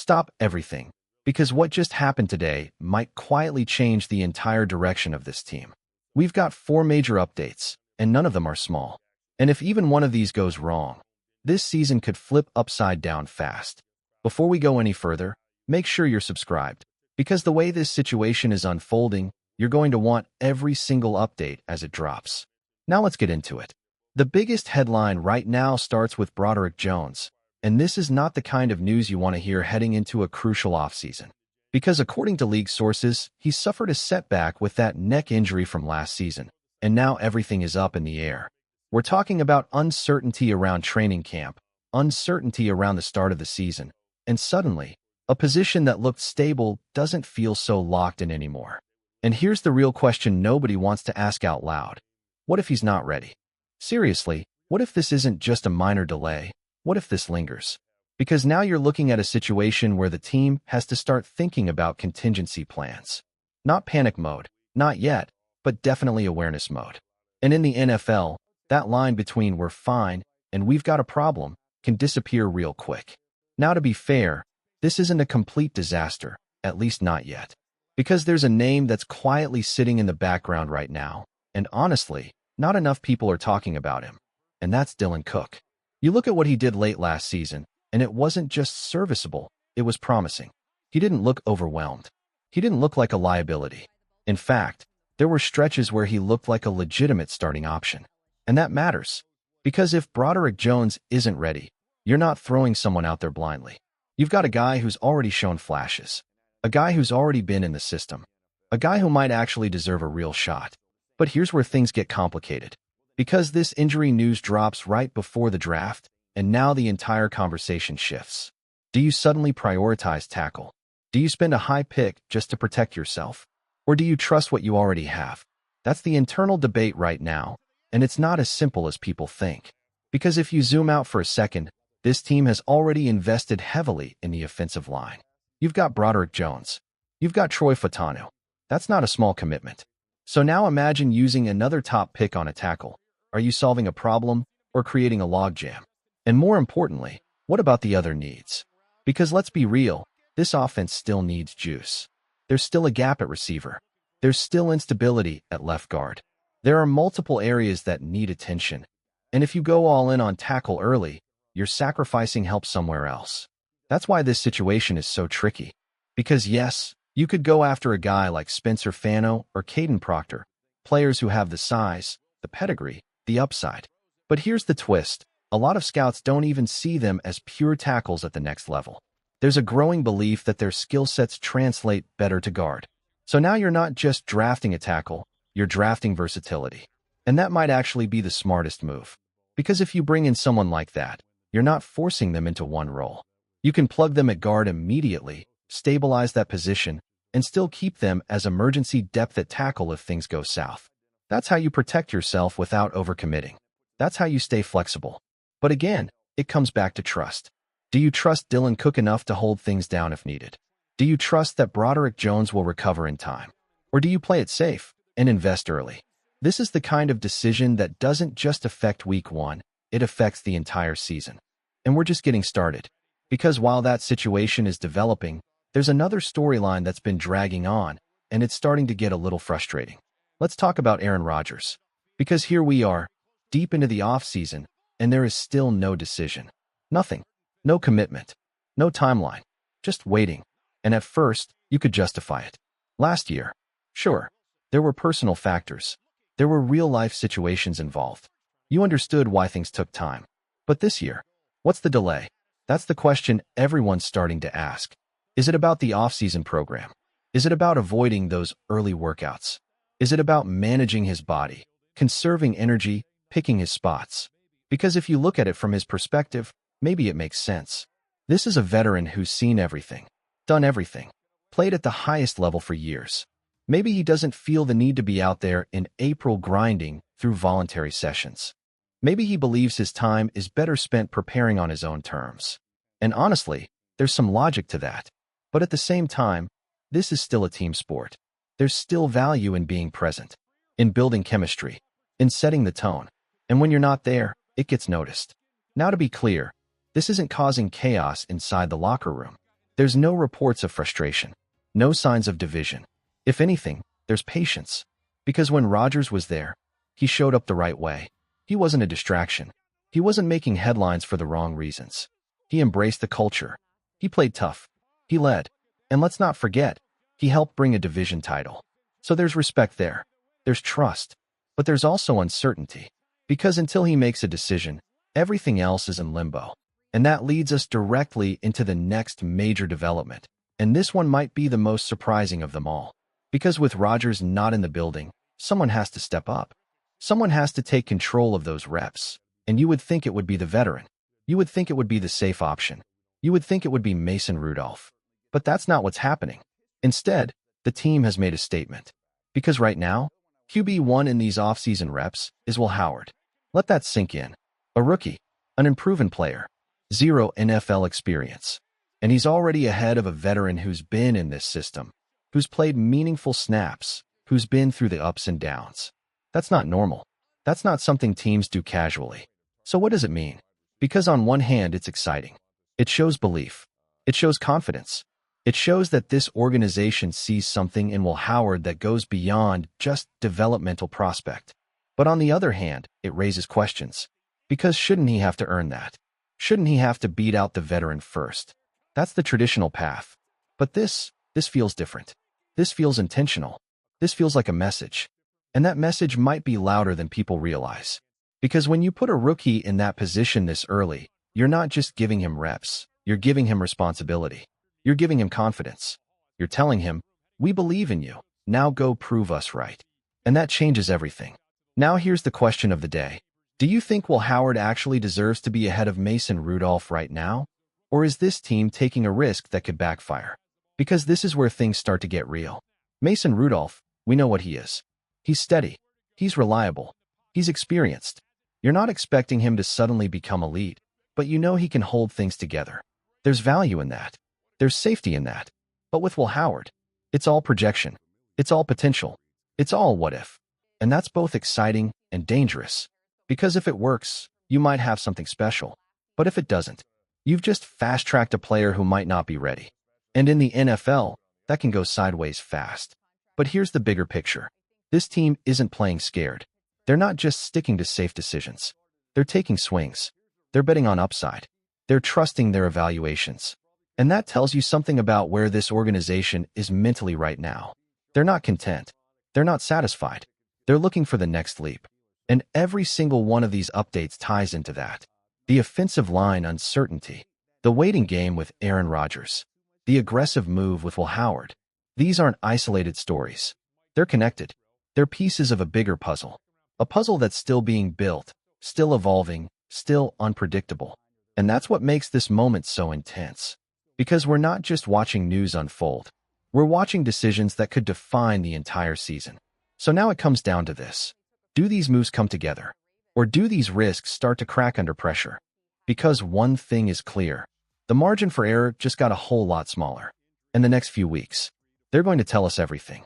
Stop everything, because what just happened today might quietly change the entire direction of this team. We've got 4 major updates, and none of them are small. And if even one of these goes wrong, this season could flip upside down fast. Before we go any further, make sure you're subscribed, because the way this situation is unfolding, you're going to want every single update as it drops. Now let's get into it. The biggest headline right now starts with Broderick Jones, and this is not the kind of news you want to hear heading into a crucial offseason. Because according to league sources, he suffered a setback with that neck injury from last season, and now everything is up in the air. We're talking about uncertainty around training camp, uncertainty around the start of the season, and suddenly, a position that looked stable doesn't feel so locked in anymore. And here's the real question nobody wants to ask out loud. What if he's not ready? Seriously, what if this isn't just a minor delay? What if this lingers? Because now you're looking at a situation where the team has to start thinking about contingency plans. Not panic mode, not yet, but definitely awareness mode. And in the NFL, that line between "we're fine" and "we've got a problem" can disappear real quick. Now, to be fair, this isn't a complete disaster, at least not yet. Because there's a name that's quietly sitting in the background right now, and honestly, not enough people are talking about him. And that's Dalvin Cook. You look at what he did late last season, and it wasn't just serviceable, it was promising. He didn't look overwhelmed. He didn't look like a liability. In fact, there were stretches where he looked like a legitimate starting option. And that matters. Because if Broderick Jones isn't ready, you're not throwing someone out there blindly. You've got a guy who's already shown flashes. A guy who's already been in the system. A guy who might actually deserve a real shot. But here's where things get complicated. Because this injury news drops right before the draft, and now the entire conversation shifts. Do you suddenly prioritize tackle? Do you spend a high pick just to protect yourself? Or do you trust what you already have? That's the internal debate right now, and it's not as simple as people think. Because if you zoom out for a second, this team has already invested heavily in the offensive line. You've got Broderick Jones. You've got Troy Fautanu. That's not a small commitment. So now imagine using another top pick on a tackle. Are you solving a problem or creating a logjam? And more importantly, what about the other needs? Because let's be real, this offense still needs juice. There's still a gap at receiver. There's still instability at left guard. There are multiple areas that need attention. And if you go all in on tackle early, you're sacrificing help somewhere else. That's why this situation is so tricky. Because yes, you could go after a guy like Spencer Fano or Caden Proctor, players who have the size, the pedigree, the upside. But here's the twist. A lot of scouts don't even see them as pure tackles at the next level. There's a growing belief that their skill sets translate better to guard. So now you're not just drafting a tackle, you're drafting versatility. And that might actually be the smartest move. Because if you bring in someone like that, you're not forcing them into one role. You can plug them at guard immediately, stabilize that position, and still keep them as emergency depth at tackle if things go south. That's how you protect yourself without overcommitting. That's how you stay flexible. But again, it comes back to trust. Do you trust Dalvin Cook enough to hold things down if needed? Do you trust that Broderick Jones will recover in time? Or do you play it safe and invest early? This is the kind of decision that doesn't just affect week 1, it affects the entire season. And we're just getting started. Because while that situation is developing, there's another storyline that's been dragging on, and it's starting to get a little frustrating. Let's talk about Aaron Rodgers. Because here we are, deep into the offseason, and there is still no decision. Nothing. No commitment. No timeline. Just waiting. And at first, you could justify it. Last year, sure, there were personal factors. There were real-life situations involved. You understood why things took time. But this year, what's the delay? That's the question everyone's starting to ask. Is it about the off-season program? Is it about avoiding those early workouts? Is it about managing his body, conserving energy, picking his spots? Because if you look at it from his perspective, maybe it makes sense. This is a veteran who's seen everything, done everything, played at the highest level for years. Maybe he doesn't feel the need to be out there in April grinding through voluntary sessions. Maybe he believes his time is better spent preparing on his own terms. And honestly, there's some logic to that. But at the same time, this is still a team sport. There's still value in being present, in building chemistry, in setting the tone. And when you're not there, it gets noticed. Now, to be clear, this isn't causing chaos inside the locker room. There's no reports of frustration, no signs of division. If anything, there's patience. Because when Rodgers was there, he showed up the right way. He wasn't a distraction. He wasn't making headlines for the wrong reasons. He embraced the culture. He played tough. He led. And let's not forget, he helped bring a division title. So there's respect there. There's trust. But there's also uncertainty. Because until he makes a decision, everything else is in limbo. And that leads us directly into the next major development. And this one might be the most surprising of them all. Because with Rodgers not in the building, someone has to step up. Someone has to take control of those reps. And you would think it would be the veteran. You would think it would be the safe option. You would think it would be Mason Rudolph. But that's not what's happening. Instead, the team has made a statement. Because right now, QB1 in these offseason reps is Will Howard. Let that sink in. A rookie, an unproven player, 0 NFL experience. And he's already ahead of a veteran who's been in this system, who's played meaningful snaps, who's been through the ups and downs. That's not normal. That's not something teams do casually. So what does it mean? Because on one hand, it's exciting. It shows belief. It shows confidence. It shows that this organization sees something in Will Howard that goes beyond just developmental prospect. But on the other hand, it raises questions. Because shouldn't he have to earn that? Shouldn't he have to beat out the veteran first? That's the traditional path. But this feels different. This feels intentional. This feels like a message. And that message might be louder than people realize. Because when you put a rookie in that position this early, you're not just giving him reps. You're giving him responsibility. You're giving him confidence. You're telling him, we believe in you. Now go prove us right. And that changes everything. Now here's the question of the day. Do you think Will Howard actually deserves to be ahead of Mason Rudolph right now? Or is this team taking a risk that could backfire? Because this is where things start to get real. Mason Rudolph, we know what he is. He's steady. He's reliable. He's experienced. You're not expecting him to suddenly become elite, but you know he can hold things together. There's value in that. There's safety in that. But with Will Howard, it's all projection. It's all potential. It's all what if. And that's both exciting and dangerous. Because if it works, you might have something special. But if it doesn't, you've just fast-tracked a player who might not be ready. And in the NFL, that can go sideways fast. But here's the bigger picture. This team isn't playing scared. They're not just sticking to safe decisions. They're taking swings. They're betting on upside. They're trusting their evaluations. And that tells you something about where this organization is mentally right now. They're not content. They're not satisfied. They're looking for the next leap. And every single one of these updates ties into that. The offensive line uncertainty. The waiting game with Aaron Rodgers. The aggressive move with Will Howard. These aren't isolated stories. They're connected. They're pieces of a bigger puzzle. A puzzle that's still being built, still evolving, still unpredictable. And that's what makes this moment so intense. Because we're not just watching news unfold. We're watching decisions that could define the entire season. So now it comes down to this. Do these moves come together? Or do these risks start to crack under pressure? Because one thing is clear. The margin for error just got a whole lot smaller. In the next few weeks, they're going to tell us everything.